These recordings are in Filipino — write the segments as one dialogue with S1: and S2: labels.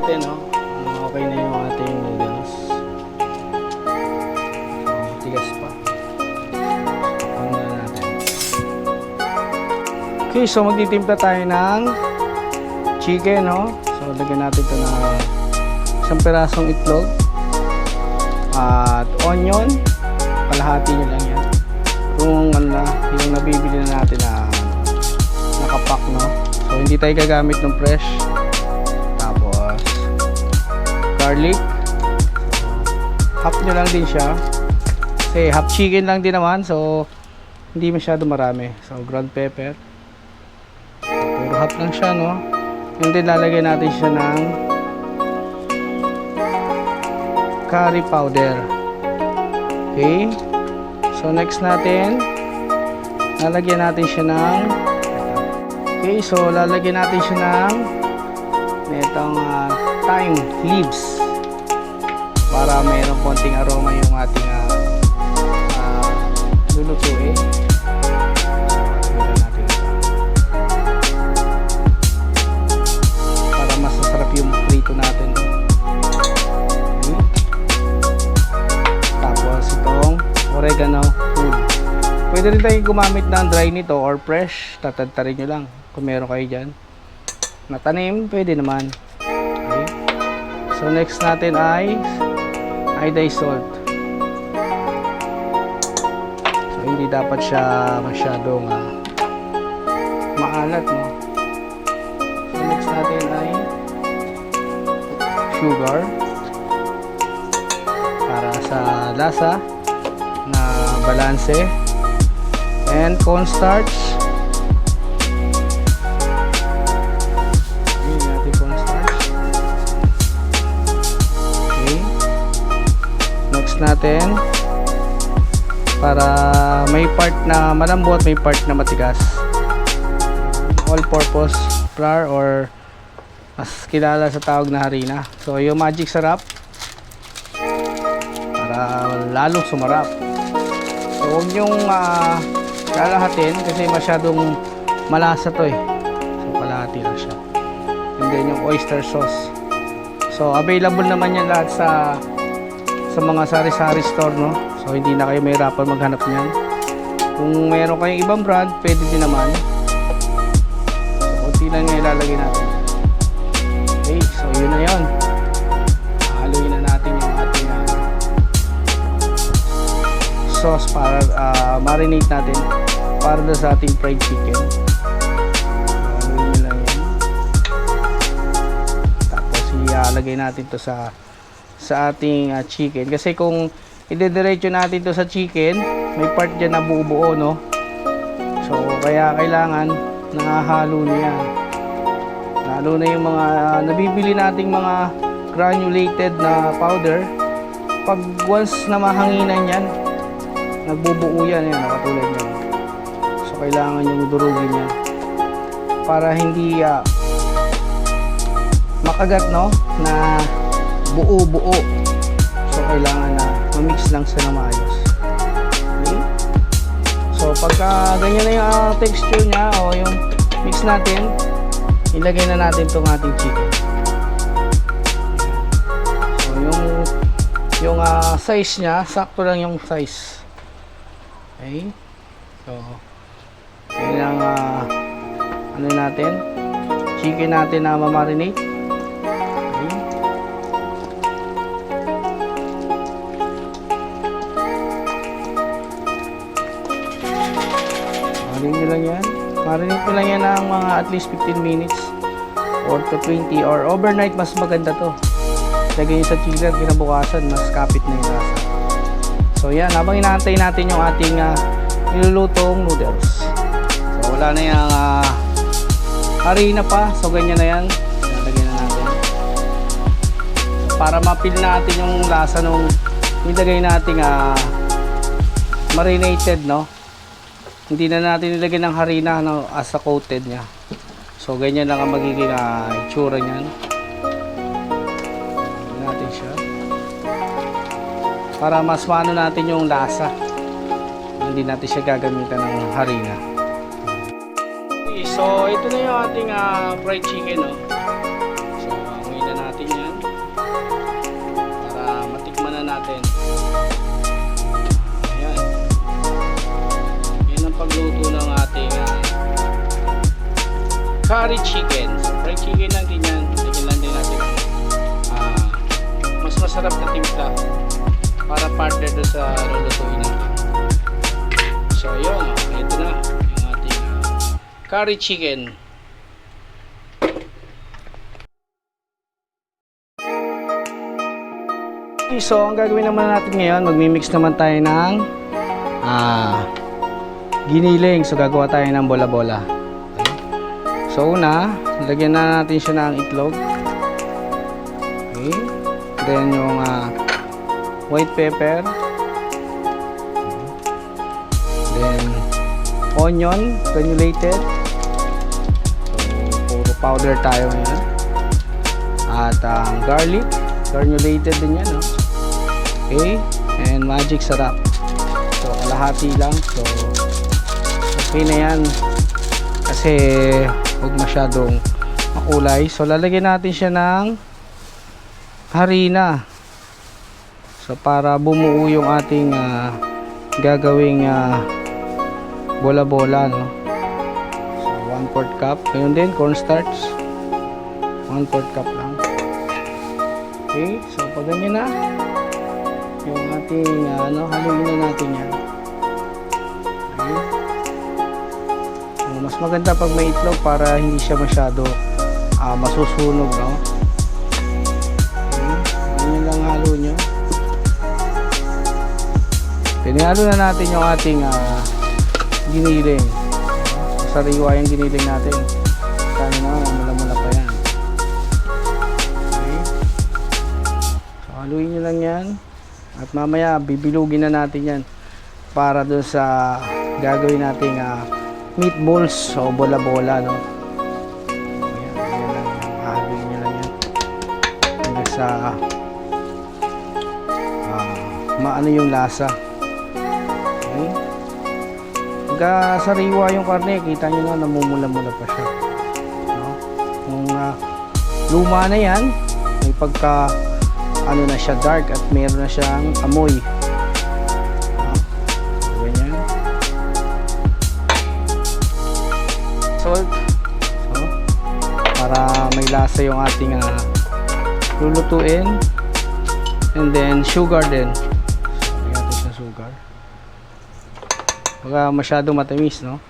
S1: natin, no? Okay na yung ating noodles. Tigas pa. Ano na natin. Okay, so magtitimpla tayo ng chicken, no? So lagyan natin ito na isang pirasong itlog at onion. Kalahati nyo lang yan. Kung ano na, yung nabibili na natin na nakapack, no? So hindi tayo gagamit ng fresh. Tapos garlic. Half nyo lang din siya. Kasi half chicken lang din naman. So hindi masyado marami. So ground pepper. Pero half lang siya, no? And then lalagyan natin siya ng curry powder. Okay. So next natin, lalagyan natin siya ng lalagyan natin siya ng itong thyme leaves para mayroong konting aroma yung ating lulutuin. Para mas masarap yung prito natin. Okay. Tapos itong oregano food. Pwede rin tayong gumamit ng dry nito or fresh. Tatadtarin nyo lang kung meron kayo dyan. Natanim, pwede naman. Okay. So next natin ay iodized salt. So hindi dapat siya masyadong maalat, no? So next natin ay sugar para sa lasa na balanse, and cornstarch. Yun natin cornstarch. Okay. Next natin, para may part na malambot, may part na matigas, all-purpose flour or mas kilala sa tawag na harina. So yung magic sarap para lalong sumarap. So huwag nyong lalahatin kasi masyadong malasa to eh. So kalahati lang siya. And then yung oyster sauce. So available naman yan lahat sa mga sari-sari store, no? So hindi na kayo mahirapan maghanap niyan. Kung meron kayong ibang brand, pwede din naman. So konti lang nga ilalagay natin. Okay, so yun na yun. Haluin na natin yung ating sauce para marinate natin para sa ating fried chicken. So, haluin nyo lang yan. Tapos ilalagay natin to sa ating chicken. Kasi kung idediretso natin to sa chicken, may part dyan na buo-buo, no? So kaya kailangan nahahalo na yan. Lalo na yung mga nabibili nating mga granulated na powder. Pag once na mahanginan yan, nagbubuo yan, katulad yan. So kailangan yung durugin yan para hindi makagat, no, na buo-buo. So kailangan na ma-mix lang sa maayos. Okay? So pagka ganyan na yung texture nya o yung mix natin, ilagay na natin itong ating chicken. So yung size nya, sakto lang yung size. Okay? So yun ang ano natin, chicken natin na ma-marinate. Okay? Marinate nyo lang yan. Marinate nyo lang yan ng mga at least 15 minutes or to 20 or overnight. Mas maganda to. Lagay nyo sa chiller, kinabukasan mas kapit na yung lasa. So yan, habang inaantay natin yung ating nilulutong noodles. So wala na yung harina pa. So ganyan na yan. Nalagyan na natin. So, para mapil natin yung lasa nung nilagay natin marinated, no? Hindi na natin nilagyan ng harina, no, as a coated nya. So ganyan lang ang magiging itsura niyan. Natin siya para mas maano natin yung lasa. Hindi natin siya gagamitan ng harina. Okay, so ito na yung ating fried chicken, no? So amoy na natin curry chicken. So, fried chicken lang din yan. Lagyan lang din natin mas masarap na timpla para partner doon sa lulutuin natin. So yun, ito na yung ating curry chicken. Okay, so ang gagawin naman natin ngayon, magmimix naman tayo ng giniling. So gagawa tayo ng bola-bola. Okay. So una, lagyan na natin siya ng itlog. Okay. Then yung white pepper. Then onion granulated. So puro powder tayo ngayon. At garlic granulated din yan, no? Okay, and magic sarap. So kalahati lang. So okay na yan kasi huwag masyadong makulay. So lalagyan natin siya ng harina. So para bumuo yung ating gagawing bola-bola, no? So 1/4 cup. Ngayon din cornstarch 1/4 cup lang. Okay, so pag ganyan na yung ating haluin na natin yan. Okay. So, mas maganda pag may itlog para hindi siya masyado masusunog, no? Okay, ganyan lang halo nyo. Pinihalo na natin yung ating giniling. Sariwa yung giniling natin. Sana na mula-mula pa yan. Okay. So haluin nyo lang yan. At mamaya bibilugin na natin yan para doon sa gagawin nating meatballs o bola-bola, no? Ayan, ayan lang yan. Haluin nyo lang yan hanggang sa maano yung lasa. Okay. Pagka sariwa yung karne, kita nyo na namumula-mula pa siya, no? Kung luma na yan, may pagka ano na siya, dark, at meron na siyang amoy, no? Ganyan. Salt, so, para may lasa yung ating lulutuin. And then sugar din. So lagyan natin siya sugar. Baka masyado matamis, no?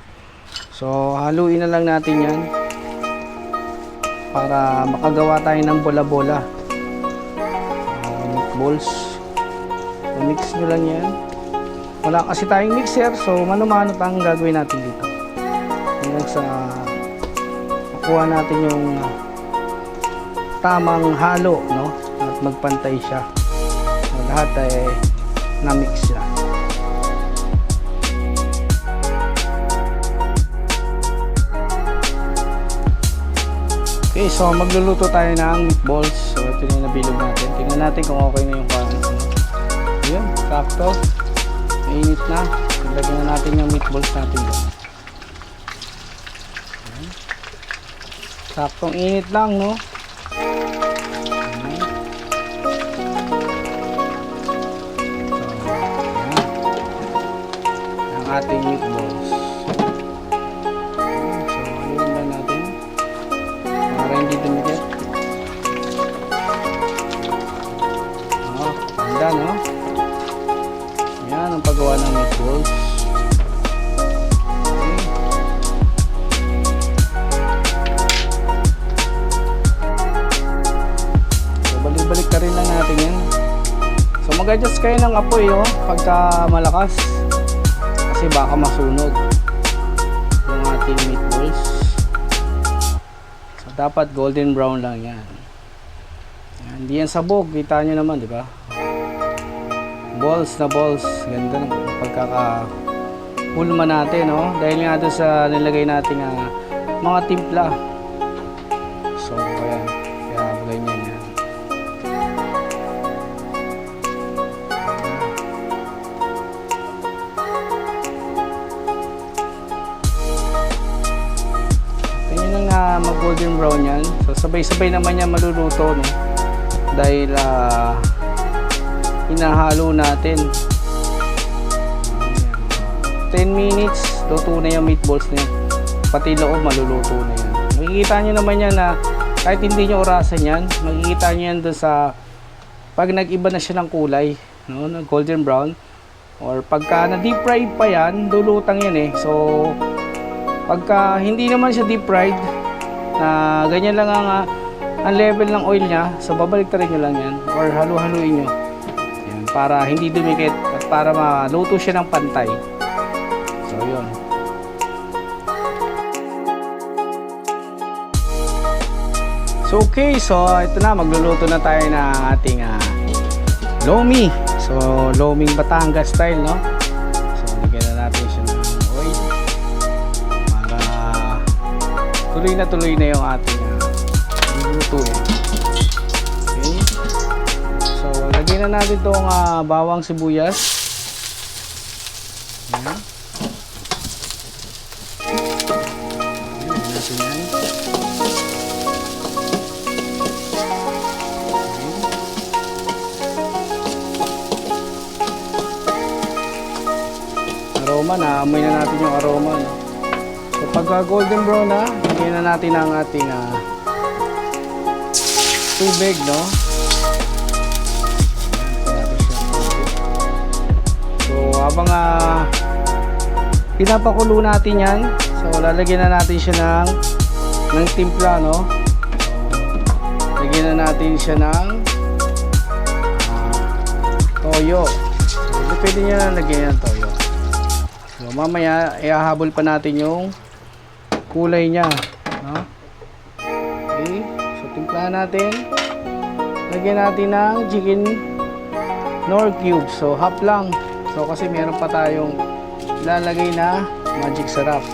S1: So haluin na lang natin yan para makagawa tayo ng bola-bola. Balls. So, mix nyo lang yan. Wala kasi tayong mixer, so mano-mano ang gagawin natin dito hanggang sa makuha natin yung tamang halo, no? At magpantay siya. So, lahat ay na-mix siya. Okay, so magluluto tayo ng meatballs. So ito na yung nabilog natin. Tingnan natin kung okay na yung ano. Yun, sakto. Mainit na. Lagyan na natin yung meatballs natin doon. Saktong init lang, no? So, yan. Ang ating meatballs. Hindi dumikit. Ganda, no? Yan ang paggawa ng meatballs. Okay. So balik-balik ka rin lang natin yan. So mag-adjust kayo ng apoy, oh, pagka malakas kasi baka masunog yung ating meatballs. Dapat golden brown lang yan. Hindi yan sabog, kita nyo naman, di ba? Balls na balls. Ganda ng pagkaka-pulma natin, no? Dahil nga doon sa nilagay natin mga timpla. So ayan, kaya ganyan yan. Mag golden brown yan. So sabay-sabay naman yan maluluto, no? Dahil hinahalo natin. 10 minutes luto na yung meatballs na yan. Pati loob maluluto na yan. makikita nyo naman yan na kahit hindi nyo orasan yan, makikita nyo yan doon sa pag nag-iba na siya ng kulay, no? Golden brown, or pagka na deep fried pa yan, lulutang yan eh. So pagka hindi naman siya deep fried, na ganyan lang ang level ng oil niya, so babaliktarin nyo lang yan or halu-haluin nyo yan, para hindi dumikit at para maluto siya ng pantay. So yun. So okay, so ito na, magluluto na tayo ng ating lomi. So loming Batangas style, no? So lagyan na natin siya ng oil para tuloy na yung ating lulutuin. Okay. So lagyan na natin itong bawang sibuyas. Ayan. Lagyan natin yan. Aroma na, amoy na natin yung aroma, no? So pagka golden brown na, lagyan na natin ang ating tubig, no? So habang pinapakulo natin yan, so lalagyan na natin siya ng timpla, no? Lagyan na natin siya ng toyo. So pwede nyo na lagyan ng toyo. So mamaya ihahabol pa natin yung kulay niya, no? Okay, so timplahan natin. Lagyan natin ng chicken nor cube. So half lang. So kasi meron pa tayong lalagay na magic sarap.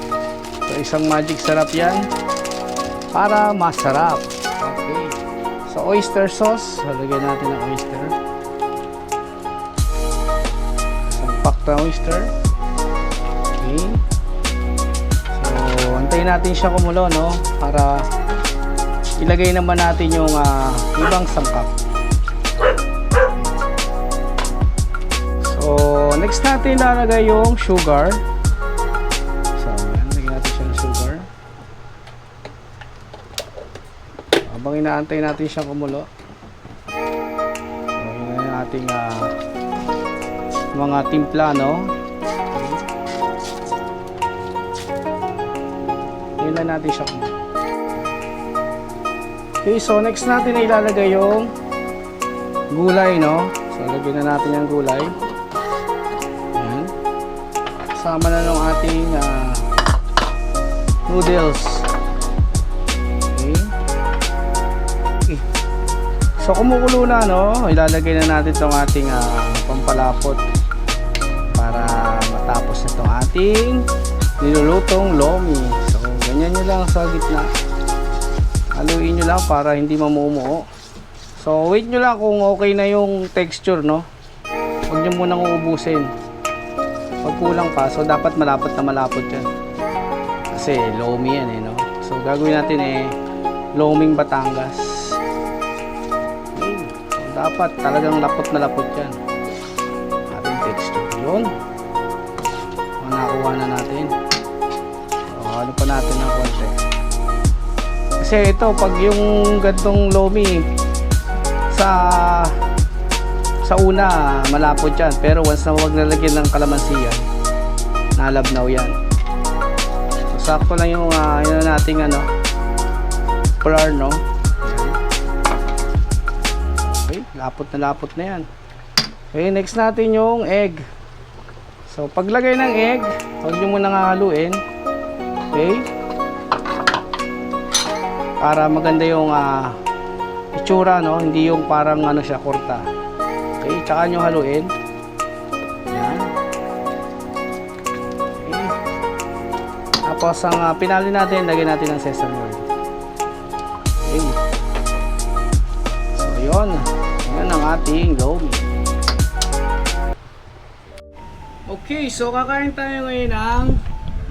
S1: So isang magic sarap yan para masarap. Okay. So oyster sauce, so lagyan natin ng oyster. Isang pack na oyster. Okay. So antayin natin siya kumulo, no? Para ilagay naman natin yung ibang sangkap. So next natin lalagay yung sugar. So yan, lagyan natin siya ng sugar. Habang inaantay natin siya kumulo, so yun na yung ating mga timpla, no? Yun na natin siya kumulo. Okay, so next natin ay ilalagay yung gulay, no? So lagyan na natin yung gulay. Ayan. Kasama na ng ating noodles. Okay. Okay. So kumukulo na, no? Ilalagay na natin itong ating pampalapot para matapos na itong ating nilulutong lomi. So ganyan nyo lang sa gitna. Haluin nyo lang para hindi mamumuo. So wait nyo lang kung okay na yung texture, no? Huwag nyo munang uubusin. Pag kulang pa, so dapat malapot na malapot yan. Kasi lomi yan eh, no? So gagawin natin loming Batangas. Okay. So dapat talagang lapot na lapot yan. Ating texture. Yun. So, nakuha na natin. So ano pa natin ng konti. Kasi ito, pag yung gantong lomi sa una malapot yan, pero once na huwag nalagyan ng kalamansi yan, nalabnaw yan. So sakto lang yung yun nating flour, no? Okay, lapot na yan. Okay, next natin yung egg. So paglagay ng egg, huwag nyo munang haluin. Okay, para maganda yung itsura, no? Hindi yung parang siya, kurta. Okay, tsaka nyo haluin. Yan. Okay. Tapos ang pinali natin, lagyan natin ng sesame oil. Okay. So yun. Yan ang ating lomi. Okay, so kakain tayo ngayon ng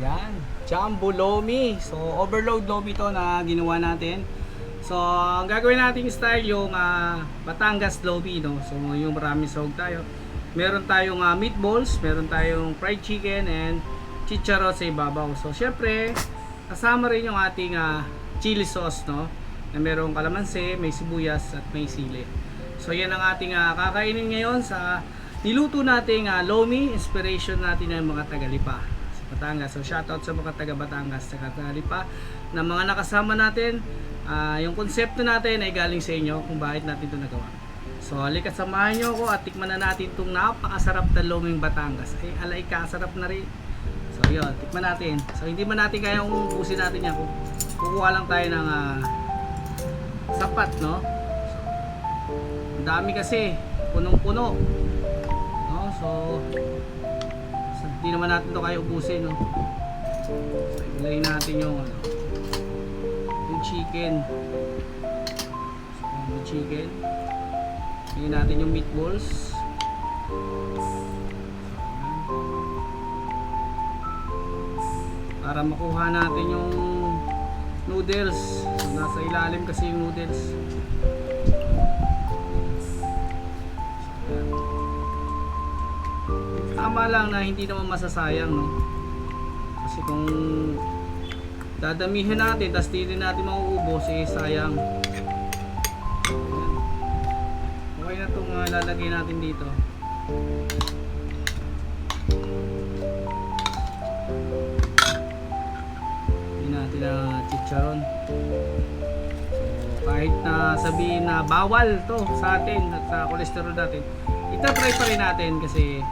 S1: yan, jumbo lomi. So overload lomi to na ginawa natin. So ang gagawin nating style yung Batangas lomi, no? So yung maraming sahog tayo. Meron tayong meatballs, meron tayong fried chicken and chicharon sa ibabaw. So syempre kasama rin yung ating chili sauce, no? Na merong kalamansi, may sibuyas at may sili. So yan ang ating kakainin ngayon sa niluto nating lomi, inspiration natin ng mga taga-Lipa sa Batangas. So shoutout sa mga taga Batangas, taga-Lipa na mga nakasama natin. Yung konsepto natin ay galing sa inyo kung bakit natin ito nagawa. So halika, samahan nyo ako at tikman na natin itong napakasarap na loming Batangas. Ay alay, kasarap na rin. So yun, tikman natin. So hindi man natin kaya ubusin natin yan. Kukuha lang tayo ng sapat, no? So, ang dami kasi, punong-puno, no? So hindi naman natin ito kaya ubusin, no? So ilagay natin yung yung chicken. So yung chicken, ilagay natin yung meatballs. Para makuha natin yung noodles. So, nasa ilalim kasi yung noodles. Tama lang na hindi naman masasayang, no? Kasi kung dadamihin natin tapos di rin natin mauubos, eh sayang. Ayan. Okay na itong lalagay natin dito. Natin na chicharon. So, kahit na sabihin na bawal to sa atin at sa cholesterol natin, itatry pa rin natin kasi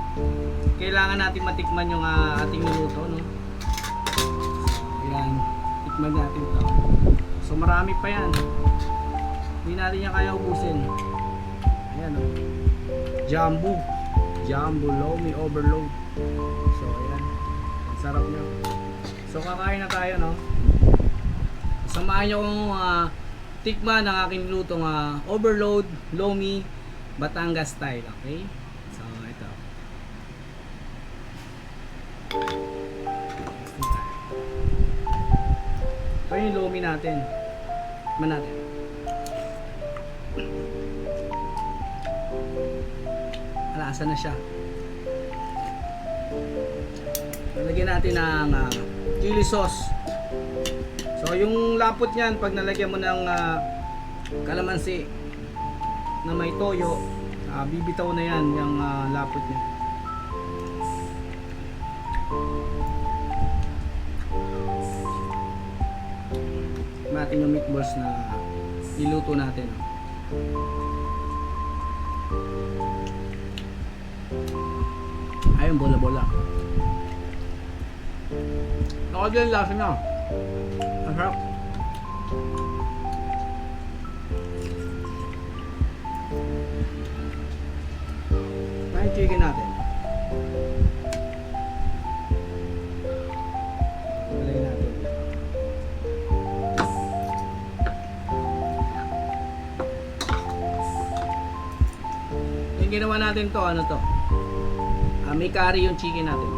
S1: kailangan natin matikman yung ating niluto, no? So, ayan, tikman natin to. So marami pa yan, hindi natin yan kaya ubusin. Ayan, no? Jumbo lomi overload. So ayan, ang sarap nyo. So kakain na tayo, no? Samahan nyo kung tikman ng aking lutong overload lomi Batangas style, okay? So ito. Ito yung lomi natin. Tikman natin. Alasa na siya. Nalagyan natin ng chili sauce. So yung lapot niyan, pag nalagyan mo ng kalamansi na may toyo, bibitaw na yan yung lapot niya. Natin yung meatballs na niluto natin. Ayun, bola-bola. Nakagyan yung lasa niya. Ang sarap. May chicken natin. Ilagay natin. Yung ginawa natin to, ano to? May curry yung chicken natin.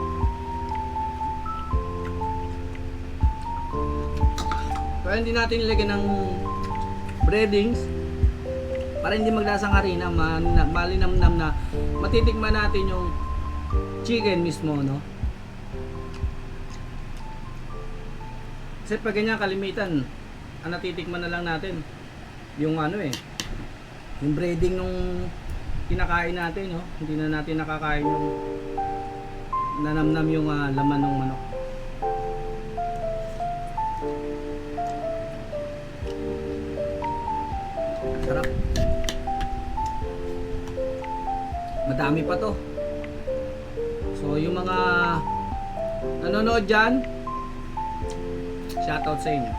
S1: Kaya hindi natin ilagay ng breadings para hindi maglasang harina, malinamnam na matitikman natin yung chicken mismo, no? Kasi pag ganyan kalimitan, ang natitikman na lang natin yung yung breading nung kinakain natin, no? Hindi na natin nakakain yung nanamnam yung laman ng manok. Sarap. Madami pa to. So yung mga nanonood dyan, shoutout sa inyo.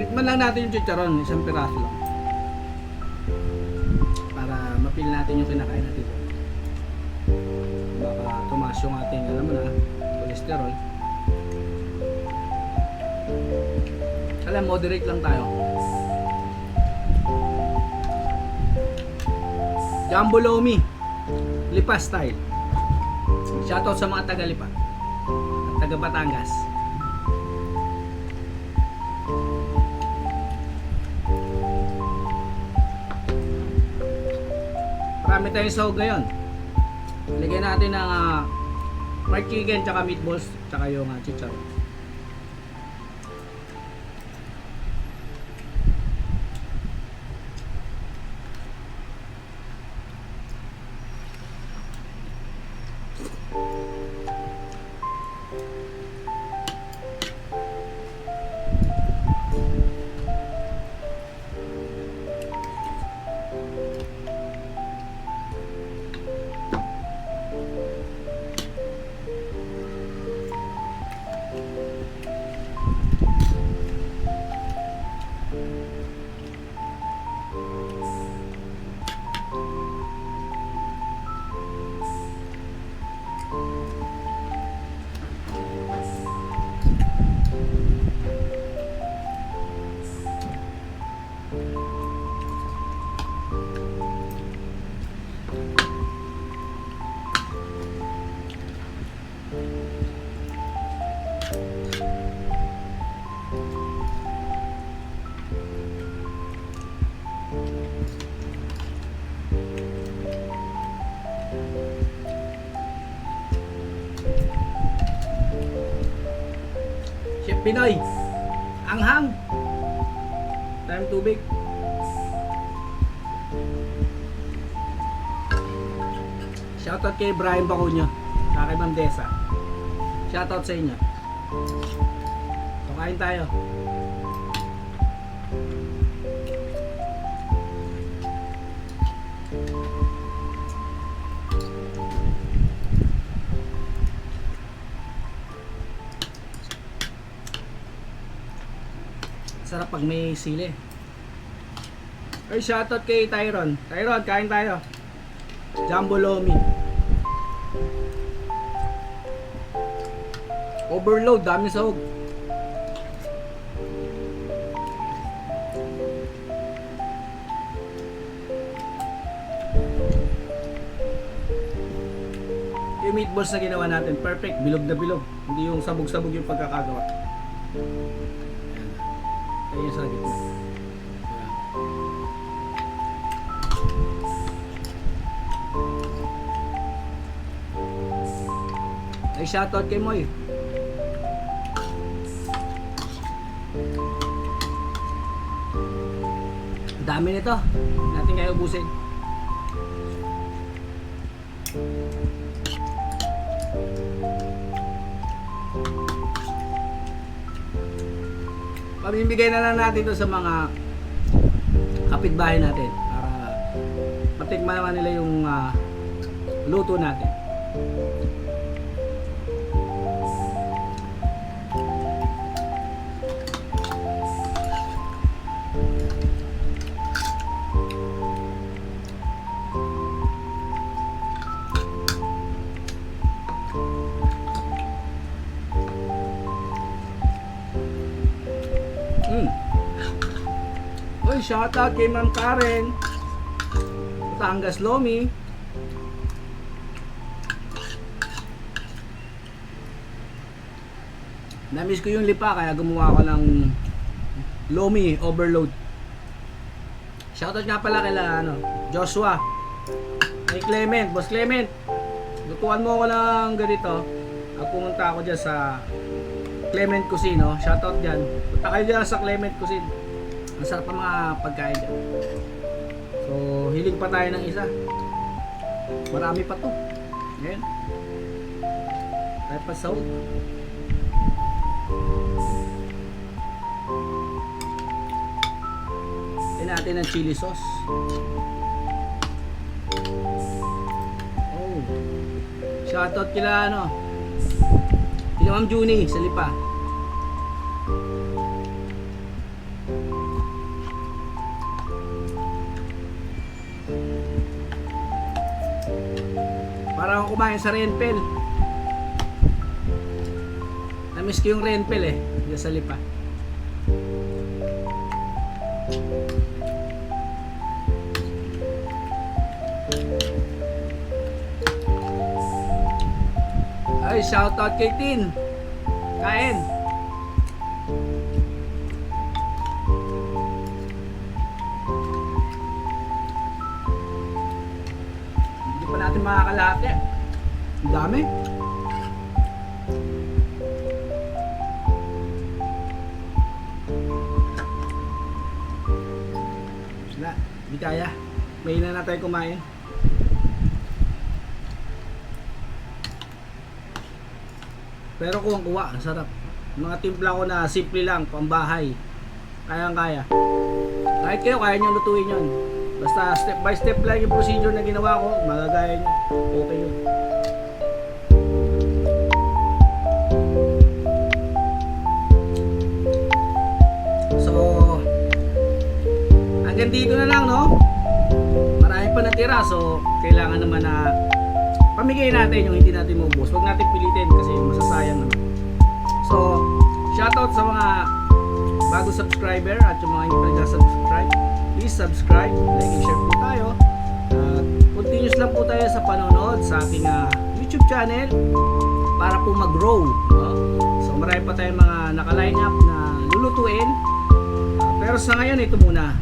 S1: Tikman lang natin yung chicharon, isang piraso lang. Para mapil natin yung kinakain natin. Baka tumaas yung ating, alam mo na, cholesterol. Alam, moderate lang tayo. Jumbo Lomi, Lipa style. Shoutout sa mga taga Lipa at taga Batangas. Marami tayong sahog ngayon. Lagyan natin ng fried chicken, tsaka meatballs, tsaka yung chicharon. Chef Pinoy, anghang. Time tubig. Shoutout kay Brian Bacunyo, sa kay Ma'am Desa. Shoutout sa inyo. So, kain tayo. Sarap pag may sili. Ay, shoutout kay Tyron. Tyron, kain tayo. Jumbo Lomi. Overload, dami sahog. Yung meatballs na ginawa natin, perfect, bilog na bilog. Hindi yung sabog-sabog yung pagkakagawa. Ayan sa gitna. Ay, shoutout kay Moy. Dami nito. Natin kaya ubusin. Pamimigay na lang natin ito sa mga kapitbahay natin para matikman naman nila yung luto natin. Uy, shoutout kay Ma'am Karen, Batangas Lomi. Namiss ko yung Lipa kaya gumawa ko ng Lomi overload. Shoutout nga pala kay Joshua, kay Clement, Boss Clement. Lutuan mo ako ng ganito. Pumunta ako dyan sa Clement Cuisine, no? Shoutout dyan. Punta kayo dyan sa Clement Cuisine. Ang sarap ang mga pagkain dyan. So, hiling pa tayo ng isa. Marami pa to. Ayan. Tayo pa sa hood. Tignan natin ang chili sauce. Oh. Shoutout kila kila Ma'am Juni sa Lipa. Para akong kumain sa Renpel. Namiss ko yung Renpel diyan sa Lipa. shoutout kay Tin. Kain. Hindi pa natin makakalahati. Ang dami. Wala, hindi kaya. May na tayo kumain. Pero kuwang-kuwa, ang sarap. Mga timpla ko na simple lang, pambahay. Kayang-kaya. Kahit kayo, kaya nyo lutuin yun. Basta step by step lang yung procedure na ginawa ko, magagaya nyo. Okay yun. So, hanggang dito na lang, no? Marami pa natira, so kailangan naman na pamigay natin yung hindi natin maubos. Huwag natin pilitin kasi masasayang naman. So, shoutout sa mga bago subscriber at yung mga hindi pa nag-subscribe. Please subscribe, like and share po tayo. At continuous lang po tayo sa panonood sa aking YouTube channel para po mag-grow. No? So, marami pa tayong mga naka-line up na lulutuin. Pero sa ngayon, ito muna.